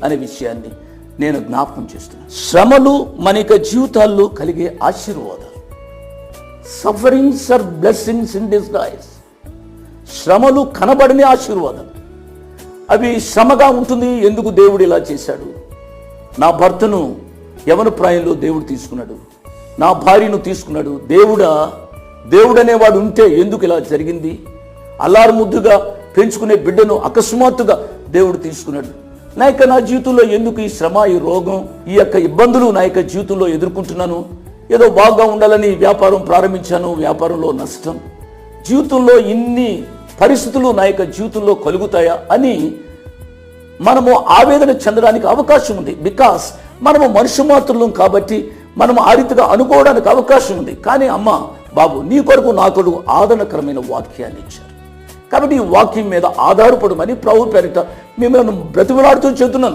అనే విషయాన్ని నేను జ్ఞాపకం చేస్తున్నాను. శ్రమలు మన జీవితాల్లో కలిగే ఆశీర్వాదాలు. Sufferings are blessings in disguise. శ్రమలు కనబడని ఆశీర్వాదాలు. అవి శ్రమగా ఉంటుంది. ఎందుకు దేవుడు ఇలా చేశాడు? నా భర్తను యవన ప్రాయంలో దేవుడు తీసుకున్నాడు, నా భార్యను తీసుకున్నాడు. దేవుడనేవాడు ఉంటే ఎందుకు ఇలా జరిగింది? అల్లారు ముద్దుగా పెంచుకునే బిడ్డను అకస్మాత్తుగా దేవుడు తీసుకున్నాడు. నా జీవితంలో ఎందుకు ఈ శ్రమ, ఈ రోగం, ఈ యొక్క ఇబ్బందులు నా యొక్క జీవితంలో ఎదుర్కొంటున్నాను? ఏదో బాగా ఉండాలని వ్యాపారం ప్రారంభించాను, వ్యాపారంలో నష్టం. జీవితంలో ఇన్ని పరిస్థితులు నా యొక్క జీవితంలో కలుగుతాయా అని మనము ఆవేదన చెందడానికి అవకాశం ఉంది. బికాస్ మనము మనుష్య మాత్రులం కాబట్టి మనము ఆ రీతిగా అనుకోవడానికి అవకాశం ఉంది. కానీ అమ్మ, బాబు, నీ కొరకు నా కొరకు ఆదరణకరమైన వాక్యాన్ని ఇచ్చారు. కాబట్టి ఈ వాక్యం మీద ఆధారపడమని ప్రభు పేరిట మిమ్మల్ని బ్రతిమలాడుతూ చెబుతున్నాను.